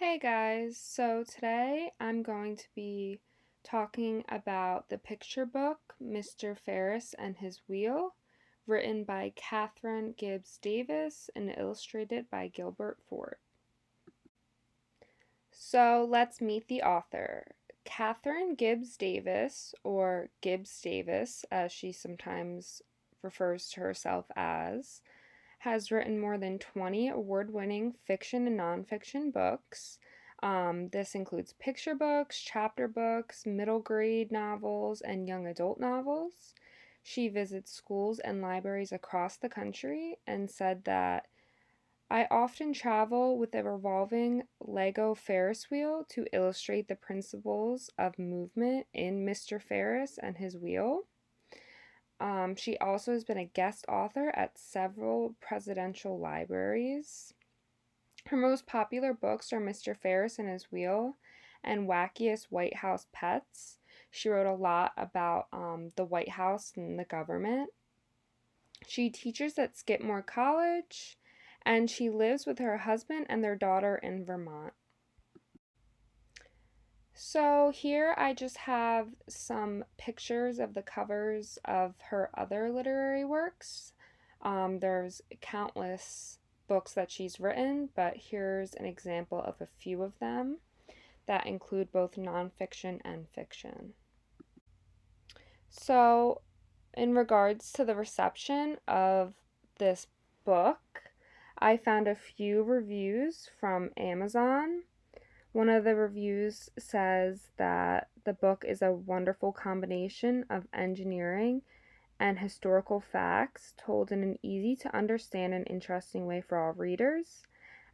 Hey guys, so today I'm going to be talking about the picture book Mr. Ferris and His Wheel, written by Katherine Gibbs Davis and illustrated by Gilbert Ford. So let's meet the author. Katherine Gibbs Davis, or Gibbs Davis as she sometimes refers to herself as, has written more than 20 award winning fiction and nonfiction books. This includes picture books, chapter books, middle grade novels, and young adult novels. She visits schools and libraries across the country and said that I often travel with a revolving Lego Ferris wheel to illustrate the principles of movement in Mr. Ferris and His Wheel. She also has been a guest author at several presidential libraries. Her most popular books are Mr. Ferris and His Wheel and Wackiest White House Pets. She wrote a lot about the White House and the government. She teaches at Skidmore College, and she lives with her husband and their daughter in Vermont. So here I just have some pictures of the covers of her other literary works. There's countless books that she's written, but here's an example of a few of them that include both nonfiction and fiction. So, in regards to the reception of this book, I found a few reviews from Amazon. One of the reviews says that the book is a wonderful combination of engineering and historical facts told in an easy to understand and interesting way for all readers.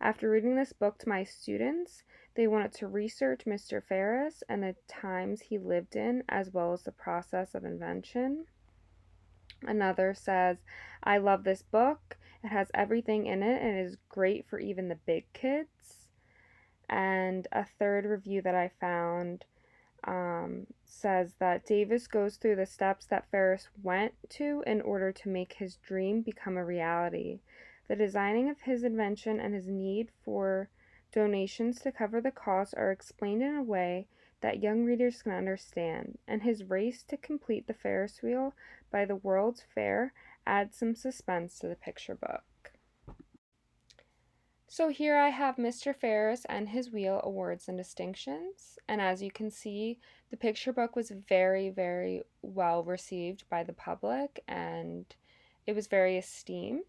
After reading this book to my students, they wanted to research Mr. Ferris and the times he lived in, as well as the process of invention. Another says, I love this book. It has everything in it and is great for even the big kids. And a third review that I found says that Davis goes through the steps that Ferris went to in order to make his dream become a reality. The designing of his invention and his need for donations to cover the costs are explained in a way that young readers can understand, and his race to complete the Ferris wheel by the World's Fair adds some suspense to the picture book. So here I have Mr. Ferris and His Wheel awards and distinctions. And as you can see, the picture book was very, very well received by the public and it was very esteemed.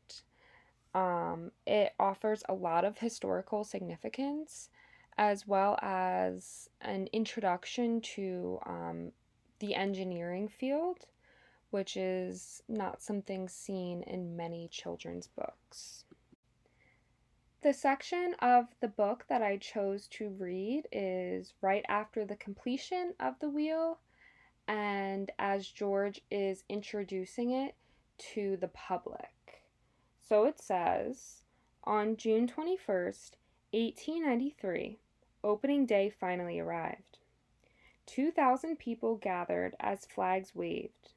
It offers a lot of historical significance as well as an introduction to the engineering field, which is not something seen in many children's books. The section of the book that I chose to read is right after the completion of the wheel and as George is introducing it to the public. So it says, on June 21st, 1893, opening day finally arrived. 2,000 people gathered as flags waved.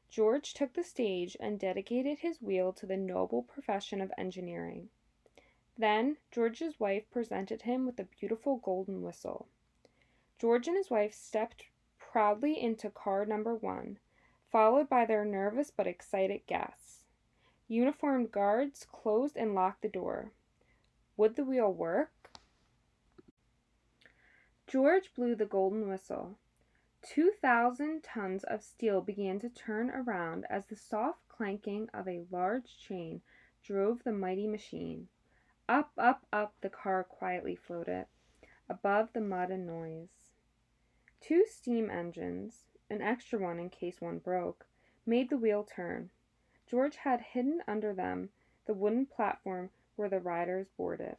George took the stage and dedicated his wheel to the noble profession of engineering. Then George's wife presented him with a beautiful golden whistle. George and his wife stepped proudly into car number 1, followed by their nervous but excited guests. Uniformed guards closed and locked the door. Would the wheel work? George blew the golden whistle. 2,000 tons of steel began to turn around as the soft clanking of a large chain drove the mighty machine. Up, up, up the car quietly floated, above the mud and noise. 2 steam engines, an extra one in case one broke, made the wheel turn. George had hidden under them the wooden platform where the riders boarded.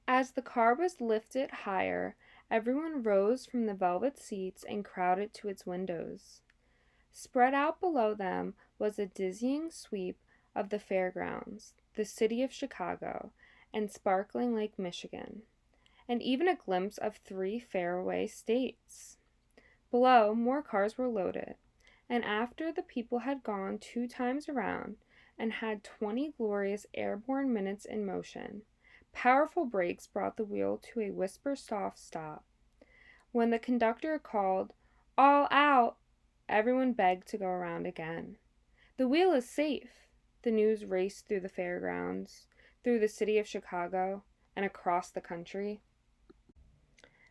As the car was lifted higher, everyone rose from the velvet seats and crowded to its windows. Spread out below them was a dizzying sweep of the fairgrounds, the city of Chicago, and sparkling Lake Michigan, and even a glimpse of 3 faraway states. Below, more cars were loaded, and after the people had gone 2 times around and had 20 glorious airborne minutes in motion, Powerful brakes brought the wheel to a whisper-soft stop. When the conductor called, "All out!" everyone begged to go around again. "The wheel is safe!" The news raced through the fairgrounds, through the city of Chicago, and across the country.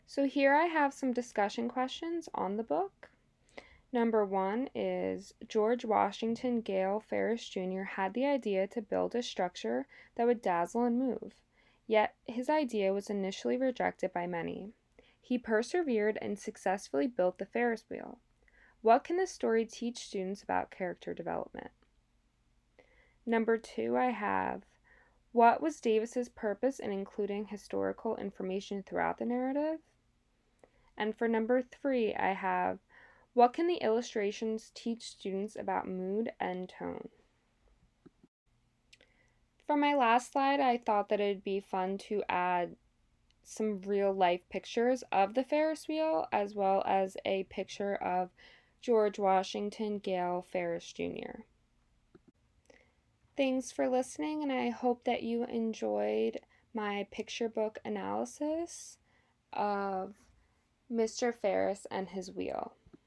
So here I have some discussion questions on the book. Number 1 is George Washington Gale Ferris Jr. had the idea to build a structure that would dazzle and move, yet his idea was initially rejected by many. He persevered and successfully built the Ferris wheel. What can this story teach students about character development? Number 2, I have what was Davis's purpose in including historical information throughout the narrative? And for number 3, I have what can the illustrations teach students about mood and tone? For my last slide, I thought that it'd be fun to add some real life pictures of the Ferris wheel as well as a picture of George Washington Gale Ferris Jr. Thanks for listening, and I hope that you enjoyed my picture book analysis of Mr. Ferris and his wheel.